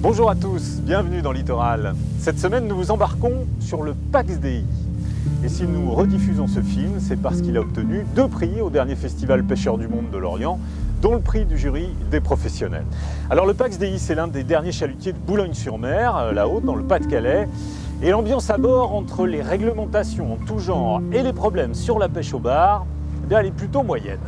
Bonjour à tous, bienvenue dans Littoral. Cette semaine, nous vous embarquons sur le Pax Dei. Et si nous rediffusons ce film, c'est parce qu'il a obtenu 2 prix au dernier festival Pêcheurs du Monde de Lorient, dont le prix du jury des professionnels. Alors le Pax Dei, c'est l'un des derniers chalutiers de Boulogne-sur-Mer, là-haut dans le Pas-de-Calais. Et l'ambiance à bord, entre les réglementations en tout genre et les problèmes sur la pêche au bar, eh bien, elle est plutôt moyenne.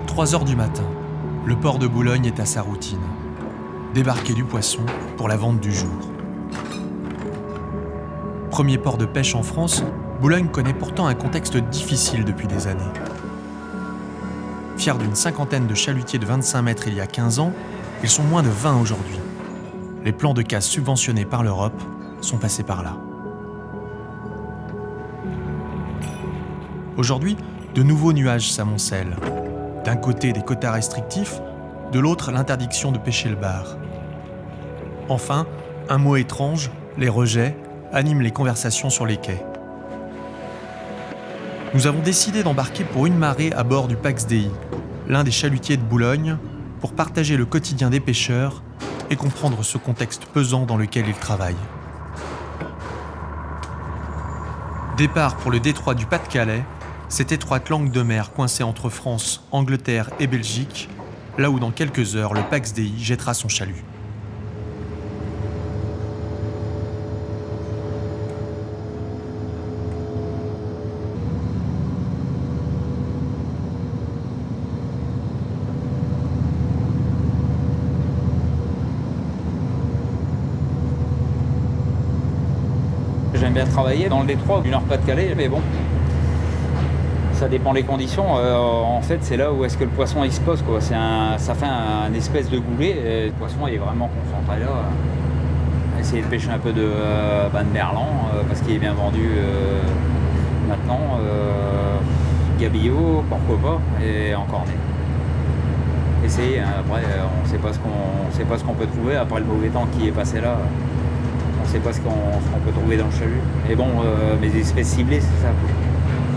« 3 heures du matin, le port de Boulogne est à sa routine. Débarquer du poisson pour la vente du jour. Premier port de pêche en France, Boulogne connaît pourtant un contexte difficile depuis des années. Fiers d'une cinquantaine de chalutiers de 25 mètres il y a 15 ans, ils sont moins de 20 aujourd'hui. Les plans de casse subventionnés par l'Europe sont passés par là. Aujourd'hui, de nouveaux nuages s'amoncellent. D'un côté, des quotas restrictifs, de l'autre, l'interdiction de pêcher le bar. Enfin, un mot étrange, les rejets, anime les conversations sur les quais. Nous avons décidé d'embarquer pour une marée à bord du Pax Dei, l'un des chalutiers de Boulogne, pour partager le quotidien des pêcheurs et comprendre ce contexte pesant dans lequel ils travaillent. Départ pour le détroit du Pas-de-Calais, cette étroite langue de mer coincée entre France, Angleterre et Belgique, là où dans quelques heures le Pax Dei jettera son chalut. J'aime bien travailler dans le détroit du Nord-Pas-de-Calais, mais bon, ça dépend des conditions. En fait, c'est là où est-ce que le poisson il se pose, quoi. Ça fait un espèce de goulet. Et le poisson il est vraiment concentré là. Essayer de pêcher un peu de merlan parce qu'il est bien vendu maintenant. Gabillots, pourquoi pas, et en cornet. Essayer. Après, on sait pas ce qu'on peut trouver après le mauvais temps qui est passé là. On sait pas ce qu'on peut trouver dans le chalut. Et bon, mes espèces ciblées, c'est ça.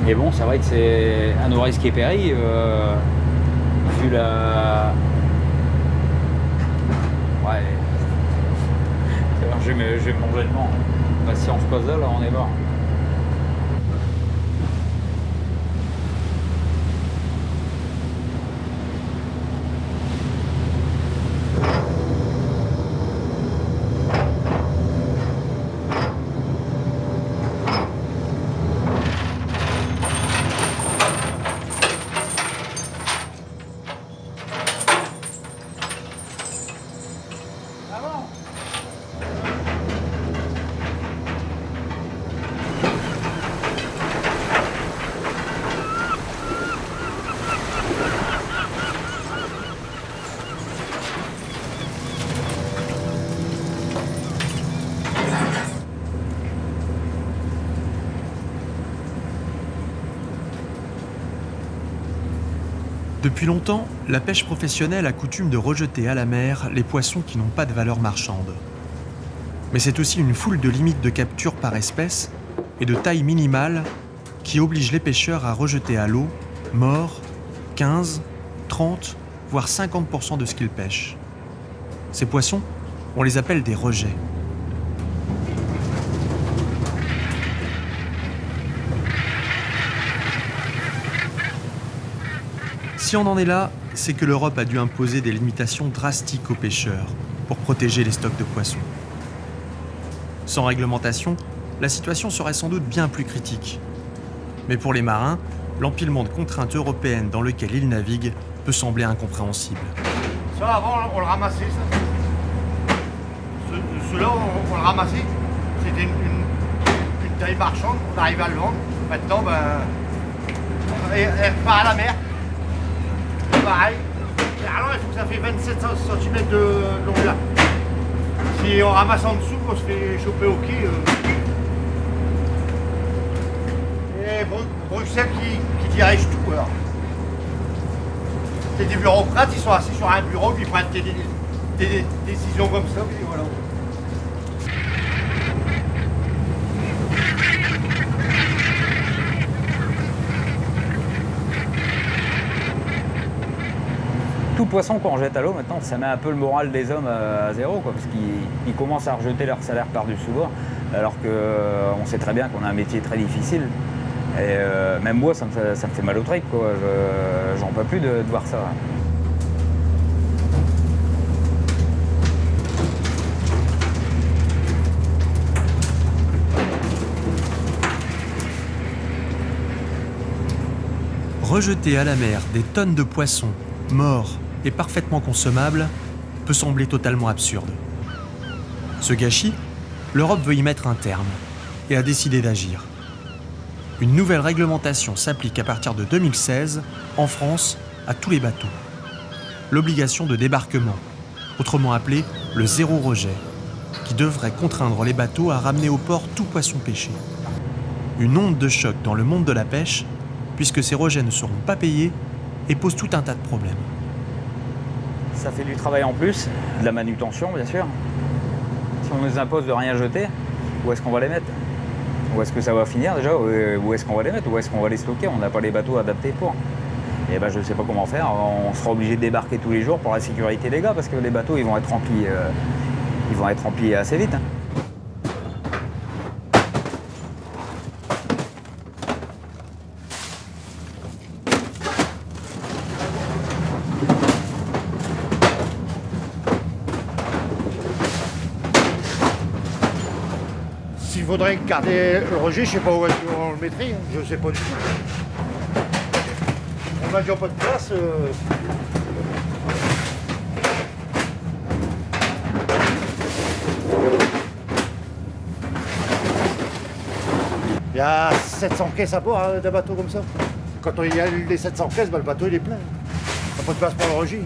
Mais bon, c'est vrai que c'est à nos risques et périls, vu la... Ouais. Je vais manger le vent. Bah, si on se pose là, on est mort. Depuis longtemps, la pêche professionnelle a coutume de rejeter à la mer les poissons qui n'ont pas de valeur marchande. Mais c'est aussi une foule de limites de capture par espèce et de taille minimale qui obligent les pêcheurs à rejeter à l'eau, morts, 15, 30, voire 50% de ce qu'ils pêchent. Ces poissons, on les appelle des rejets. Si on en est là, c'est que l'Europe a dû imposer des limitations drastiques aux pêcheurs pour protéger les stocks de poissons. Sans réglementation, la situation serait sans doute bien plus critique. Mais pour les marins, l'empilement de contraintes européennes dans lequel ils naviguent peut sembler incompréhensible. Ça, avant, on le ramassait, ça. Ceux-là, on le ramassait. C'était une taille marchande, on arrivait à le vendre. Maintenant, elle part à la mer. Pareil. Alors, il faut que ça fait 27 cm de longueur. Si on ramasse en dessous, on se fait choper au quai. c'est Bruxelles qui dirige tout. Alors. C'est des bureaucrates, ils sont assis sur un bureau, puis ils prennent des décisions comme ça, puis voilà. Tout poisson qu'on rejette à l'eau maintenant, ça met un peu le moral des hommes à zéro, quoi, parce qu'ils commencent à rejeter leur salaire par-dessus bord, alors qu'on sait très bien qu'on a un métier très difficile. Et même moi, ça me fait mal au trip, quoi. J'en peux plus de voir ça. Rejeter à la mer des tonnes de poissons morts et parfaitement consommables peut sembler totalement absurde. Ce gâchis, l'Europe veut y mettre un terme et a décidé d'agir. Une nouvelle réglementation s'applique à partir de 2016 en France à tous les bateaux. L'obligation de débarquement, autrement appelée le zéro rejet, qui devrait contraindre les bateaux à ramener au port tout poisson pêché. Une onde de choc dans le monde de la pêche, puisque ces rejets ne seront pas payés et posent tout un tas de problèmes. Ça fait du travail en plus, de la manutention bien sûr. Si on nous impose de rien jeter, où est-ce qu'on va les mettre? Où est-ce que ça va finir déjà? Où est-ce qu'on va les mettre? Où est-ce qu'on va les stocker? On n'a pas les bateaux adaptés pour. Et ben je ne sais pas comment faire. On sera obligé de débarquer tous les jours pour la sécurité des gars, parce que les bateaux ils vont être remplis assez vite. S'il faudrait garder le rejet, je sais pas où est-ce qu'on le mettrait, hein. Je sais pas du tout. On n'a déjà pas de place. Il y a 700 caisses à bord d'un bateau comme ça. Quand il y a les 700 caisses, le bateau il est plein. Il n'y a pas de place pour le rejet.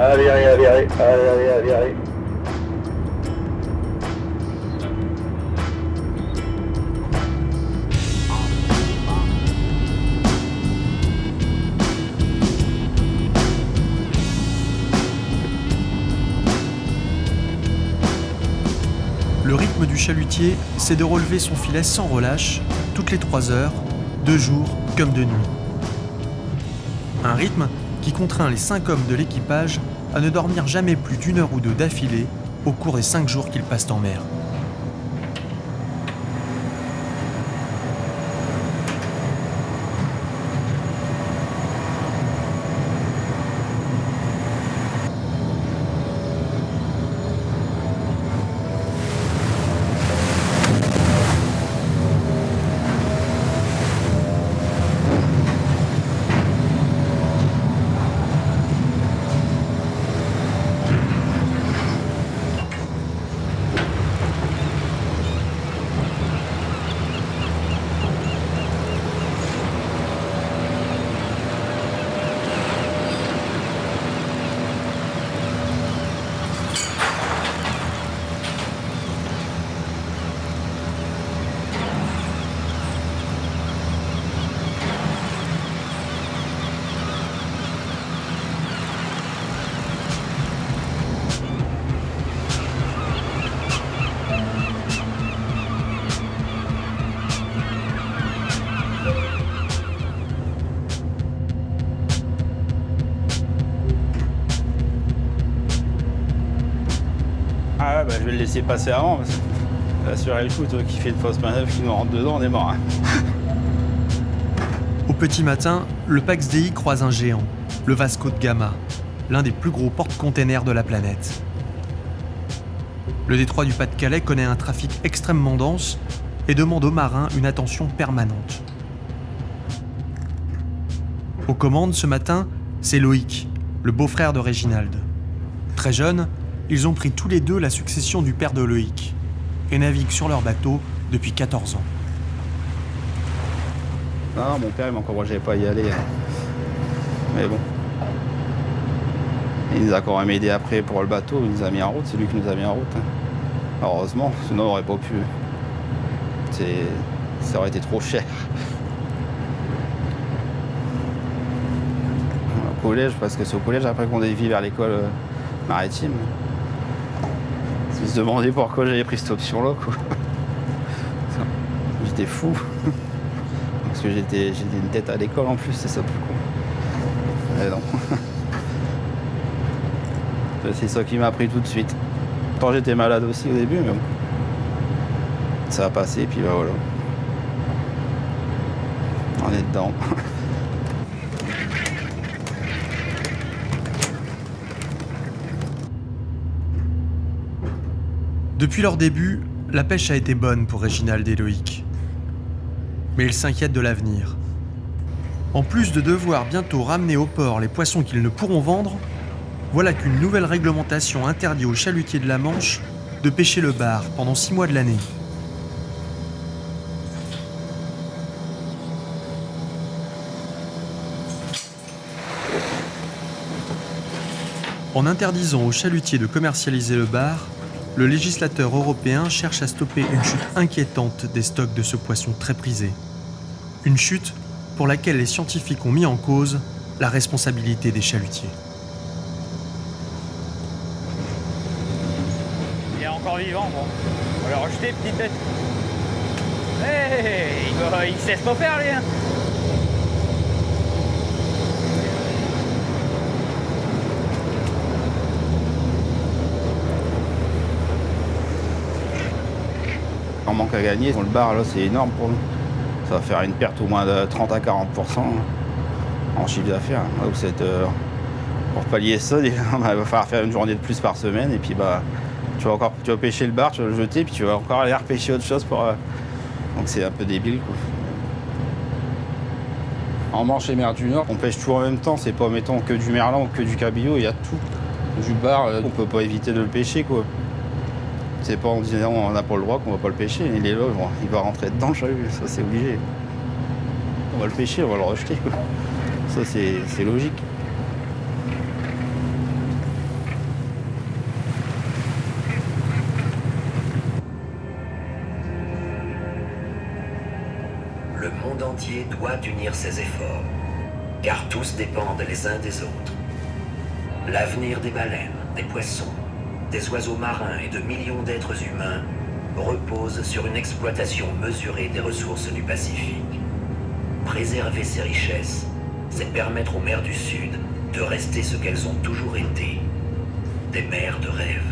Allez. Allez. Le rythme du chalutier, c'est de relever son filet sans relâche, toutes les 3 heures, de jour comme de nuit. Un rythme qui contraint les 5 hommes de l'équipage à ne dormir jamais plus d'1 heure ou 2 d'affilée au cours des 5 jours qu'ils passent en mer. vais le laisser passer avant. Parce que assurer le coup, toi qui fait une fausse manœuvre, qui nous rentre dedans, on est mort. Hein. Au petit matin, le Pax Dei croise un géant, le Vasco de Gama, l'un des plus gros porte-containers de la planète. Le détroit du Pas-de-Calais connaît un trafic extrêmement dense et demande aux marins une attention permanente. Aux commandes ce matin, c'est Loïc, le beau-frère de Réginald. Très jeunes, ils ont pris tous les deux la succession du père de Loïc et naviguent sur leur bateau depuis 14 ans. Non, mon père il m'a encouragé pas à y aller. Hein. Mais bon. Il nous a quand même aidé après pour le bateau, il nous a mis en route, c'est lui qui nous a mis en route. Hein. Heureusement, sinon on n'aurait pas pu. Ça aurait été trop cher. Au collège, parce que c'est au collège après qu'on dévie vers l'école maritime. Ils se demandaient pourquoi j'avais pris cette option-là, quoi. J'étais fou. Parce que j'étais une tête à l'école en plus, c'est ça plus con. Mais non. C'est ça qui m'a pris tout de suite. Pourtant j'étais malade aussi au début, mais bon. Ça a passé, puis bah voilà. On est dedans. Depuis leur début, la pêche a été bonne pour Réginald et Loïc. Mais ils s'inquiètent de l'avenir. En plus de devoir bientôt ramener au port les poissons qu'ils ne pourront vendre, voilà qu'une nouvelle réglementation interdit aux chalutiers de la Manche de pêcher le bar pendant 6 mois de l'année. En interdisant aux chalutiers de commercialiser le bar, le législateur européen cherche à stopper une chute inquiétante des stocks de ce poisson très prisé. Une chute pour laquelle les scientifiques ont mis en cause la responsabilité des chalutiers. Il est encore vivant, bon. On va le rejeter, petite bête. Hey, il sait ce qu'on faire, lui. Hein. On manque à gagner. Le bar, là, c'est énorme pour nous. Ça va faire une perte au moins de 30 à 40% en chiffre d'affaires. Donc, pour pallier ça, il va falloir faire une journée de plus par semaine. Et puis, bah, tu vas pêcher le bar, tu vas le jeter, puis tu vas encore aller repêcher autre chose pour. Donc, c'est un peu débile, quoi. En Manche et mer du Nord, on pêche tout en même temps. C'est pas, mettons, que du merlan ou que du cabillaud. Il y a tout. Du bar, on peut pas éviter de le pêcher, quoi. C'est pas en disant on n'a pas le droit qu'on va pas le pêcher. Il est là, il va rentrer dedans le chalut, ça c'est obligé. On va le pêcher, on va le rejeter. Quoi. Ça c'est logique. Le monde entier doit unir ses efforts, car tous dépendent les uns des autres. L'avenir des baleines, des poissons, des oiseaux marins et de millions d'êtres humains repose sur une exploitation mesurée des ressources du Pacifique. Préserver ces richesses, c'est permettre aux mers du Sud de rester ce qu'elles ont toujours été, des mers de rêve.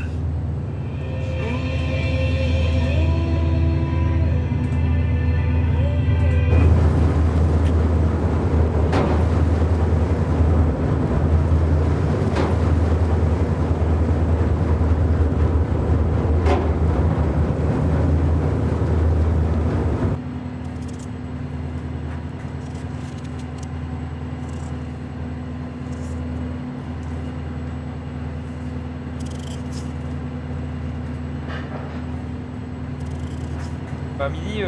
À midi,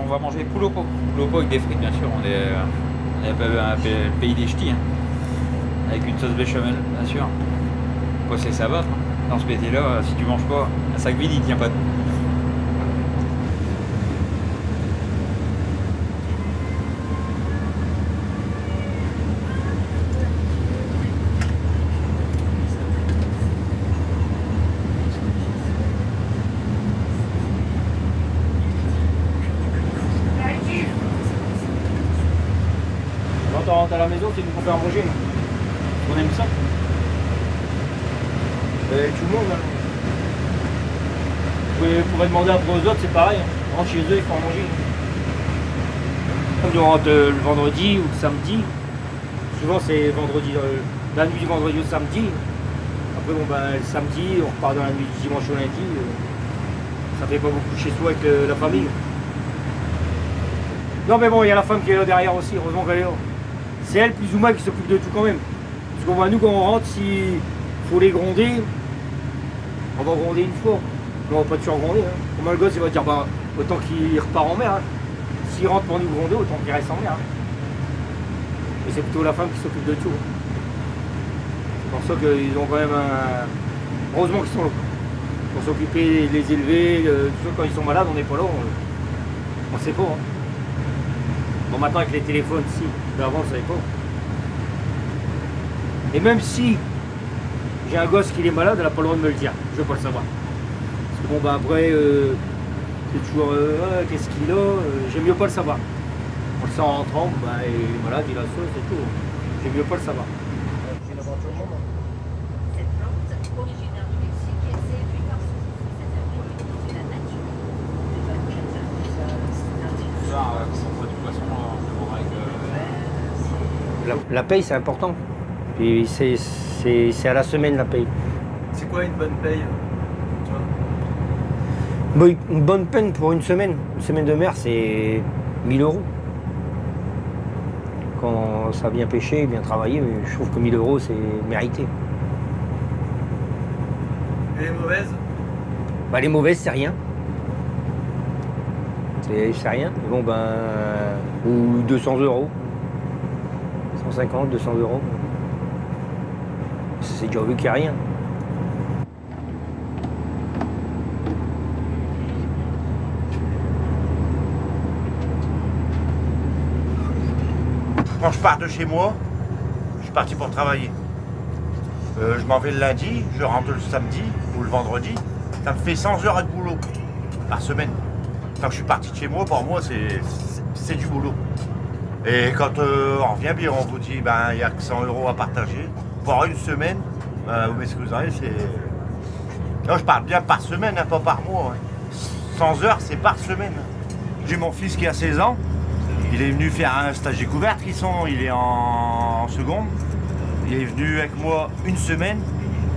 on va manger poule au pot. Poule au pot avec des frites, bien sûr. On est le pays des ch'tis. Hein. Avec une sauce béchamel, bien sûr. Faut c'est s'abattre. Hein. Dans ce métier-là, si tu manges pas, un sac vide, il tient pas. Quand on rentre à la maison, c'est nous qu'on fait à manger. On aime ça. Et tout le monde, hein. Vous pourrez demander après aux autres, c'est pareil. Hein. On rentre chez eux, il faut en manger. Comme on rentre le vendredi ou le samedi, souvent c'est vendredi, la nuit du vendredi au samedi. Après, bon, le samedi, on repart dans la nuit du dimanche au lundi. Ça fait pas beaucoup chez soi avec la famille. Non, mais bon, il y a la femme qui est là derrière aussi, heureusement qu'elle est là. C'est elle, plus ou moins, qui s'occupe de tout quand même. Parce qu'on voit, nous, quand on rentre, s'il faut les gronder, on va gronder une fois. Mais on va pas toujours gronder. Hein. Pour moi, le gosse, il va dire, bah, autant qu'il repart en mer. Hein. S'il rentre pour nous gronder, autant qu'il reste en mer. Hein. Et c'est plutôt la femme qui s'occupe de tout. Hein. C'est pour ça qu'ils ont quand même un... Heureusement qu'ils sont là. Pour s'occuper, les élever, tout ça, quand ils sont malades, on n'est pas là. On sait pas. Hein. Bon, maintenant avec les téléphones, si. Mais avant, on ne savait pas. Et même si j'ai un gosse qui est malade, elle n'a pas le droit de me le dire. Je ne veux pas le savoir. Parce que bon, bah après, c'est toujours qu'est-ce qu'il a, j'aime mieux pas le savoir. On le sent en rentrant, bah, il est malade, il a ça, c'est tout. J'aime mieux pas le savoir. Cette plante, originaire du Mexique, est séduite par son cet abricot de la nature. La paye, c'est important. Puis c'est à la semaine la paye. C'est quoi une bonne paye? Bon, une bonne peine pour une semaine. Une semaine de mer, c'est 1000 €. Quand ça vient pêcher, bien travailler, je trouve que 1000 € c'est mérité. Et les mauvaises? Bah, les mauvaises, c'est rien. C'est rien. Mais bon, ou 200 €. 150, 200 €. C'est déjà vu qu'il n'y a rien. Quand je pars de chez moi, je suis parti pour travailler. Je m'en vais le lundi, je rentre le samedi ou le vendredi. Ça me fait 100 heures de boulot par semaine. Quand je suis parti de chez moi, pour moi, c'est du boulot. Et quand on revient bien, on vous dit, il n'y a que 100 € à partager. Pour une semaine, vous m'excuserez, c'est... Non, je parle bien par semaine, pas par mois. Hein. 100 heures, c'est par semaine. J'ai mon fils qui a 16 ans. Il est venu faire un stage découverte, il est en seconde. Il est venu avec moi une semaine.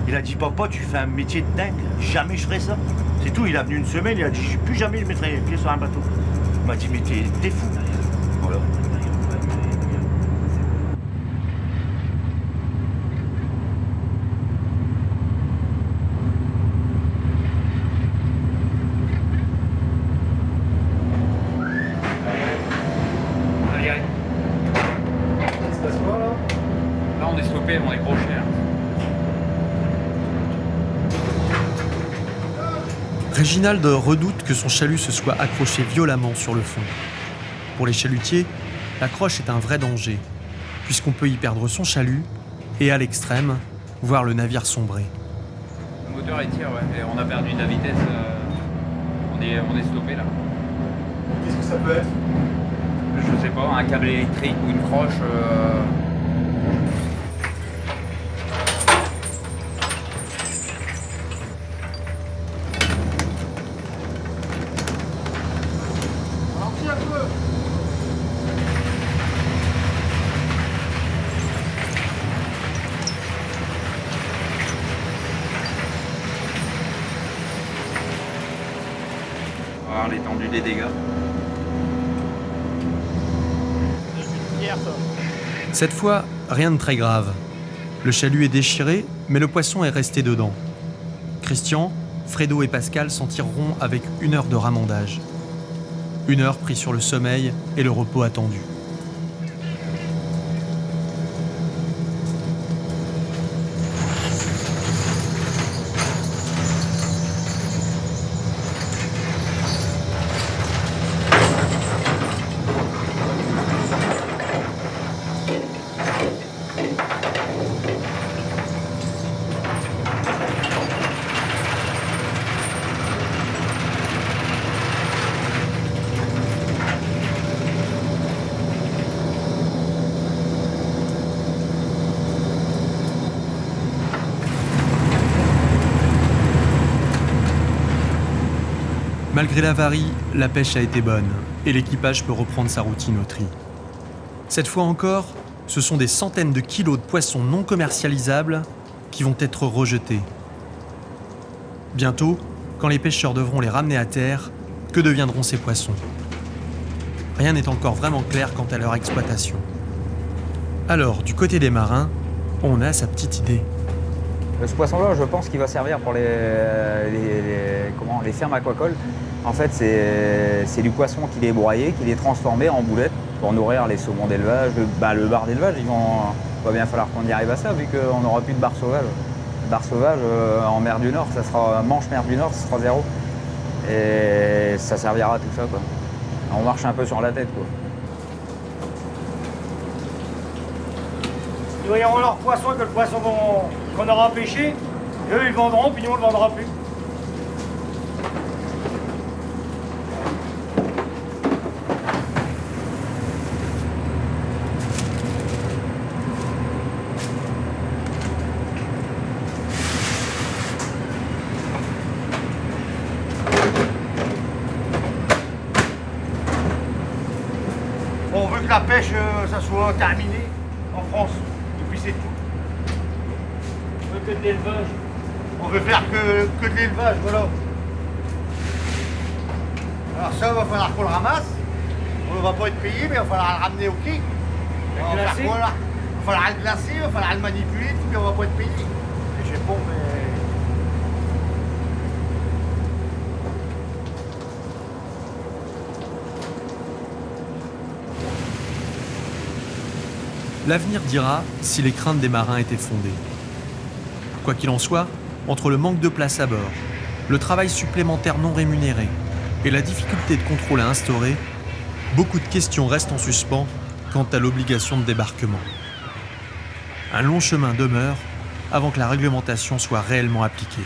Il a dit, papa, tu fais un métier de dingue, jamais je ferai ça. C'est tout, il est venu une semaine, il a dit, plus jamais je mettrai les pieds sur un bateau. Il m'a dit, mais t'es fou. Voilà. Là, on est stoppé, on est croché. Hein. Réginald redoute que son chalut se soit accroché violemment sur le fond. Pour les chalutiers, l'accroche est un vrai danger, puisqu'on peut y perdre son chalut et, à l'extrême, voir le navire sombrer. Le moteur étire, ouais, et on a perdu de la vitesse. On est stoppé là. Qu'est-ce que ça peut être? Je sais pas, un câble électrique ou une croche. On va voir l'étendue des dégâts. Cette fois, rien de très grave. Le chalut est déchiré, mais le poisson est resté dedans. Christian, Fredo et Pascal s'en tireront avec 1 heure de ramandage. 1 heure prise sur le sommeil et le repos attendu. Malgré l'avarie, la pêche a été bonne et l'équipage peut reprendre sa routine au tri. Cette fois encore, ce sont des centaines de kilos de poissons non commercialisables qui vont être rejetés. Bientôt, quand les pêcheurs devront les ramener à terre, que deviendront ces poissons ? Rien n'est encore vraiment clair quant à leur exploitation. Alors, du côté des marins, on a sa petite idée. Ce poisson-là, je pense qu'il va servir pour les fermes aquacoles. En fait, c'est du poisson qu'il est broyé, qu'il est transformé en boulettes pour nourrir les saumons d'élevage. Le bar d'élevage, il va bien falloir qu'on y arrive à ça, vu qu'on n'aura plus de bar sauvage. Le bar sauvage en mer du Nord, ça sera Manche mer du Nord, ce sera 0. Et ça servira à tout ça, quoi. On marche un peu sur la tête, quoi. Ils nourriront leurs poissons que le poisson qu'on aura pêché. Et eux, ils le vendront, puis nous, on ne le vendra plus. On veut que la pêche, ça soit terminé en France. Et puis c'est tout. On veut que de l'élevage. On veut faire que de l'élevage, voilà. Alors ça, il va falloir qu'on le ramasse. On ne va pas être payé, mais il va falloir le ramener au quai. On va faire quoi là? Il va falloir le glacer, il va falloir le manipuler, tout, puis on va pas être payé. Et je sais pas, mais... L'avenir dira si les craintes des marins étaient fondées. Quoi qu'il en soit, entre le manque de place à bord, le travail supplémentaire non rémunéré et la difficulté de contrôle à instaurer, beaucoup de questions restent en suspens quant à l'obligation de débarquement. Un long chemin demeure avant que la réglementation soit réellement appliquée.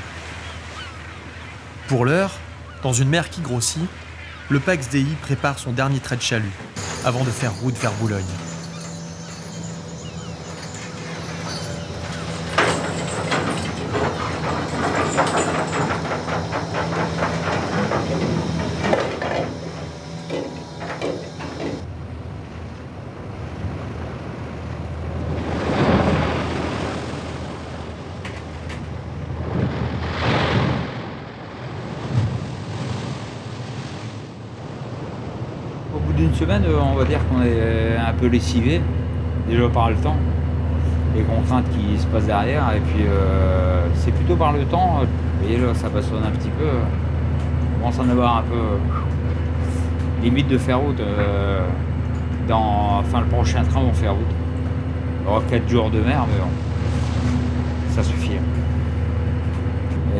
Pour l'heure, dans une mer qui grossit, le Pax Dei prépare son dernier trait de chalut avant de faire route vers Boulogne. Au bout d'une semaine, on va dire qu'on est un peu lessivé, déjà par le temps, les contraintes qui se passent derrière, et puis c'est plutôt par le temps. Vous voyez là, ça bastonne un petit peu. On commence à en avoir un peu limite de faire route. Le prochain train, on fait route. Il y aura 4 jours de mer, mais bon, ça suffit.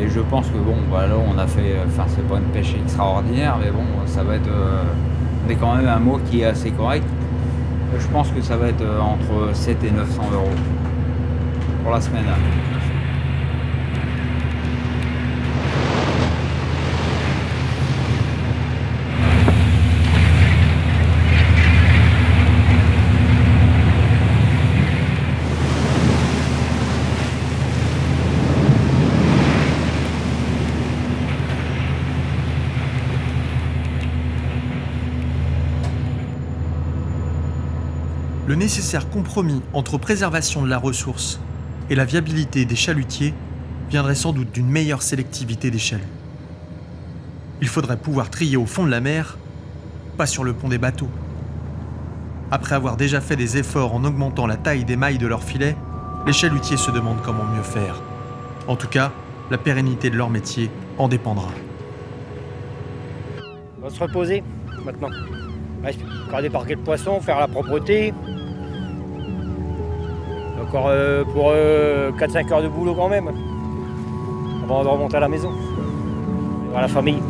Et je pense que bon, là on a fait, c'est pas une pêche extraordinaire, mais bon, ça va être, on est quand même un mot qui est assez correct. Je pense que ça va être entre 7 et 900 € pour la semaine. Le nécessaire compromis entre préservation de la ressource et la viabilité des chalutiers viendrait sans doute d'une meilleure sélectivité des chaluts. Il faudrait pouvoir trier au fond de la mer, pas sur le pont des bateaux. Après avoir déjà fait des efforts en augmentant la taille des mailles de leurs filets, les chalutiers se demandent comment mieux faire. En tout cas, la pérennité de leur métier en dépendra. On va se reposer maintenant. Encore débarquer le poisson, faire la propreté. Encore pour 4-5 heures de boulot quand même. Avant de remonter à la maison. Voir la famille.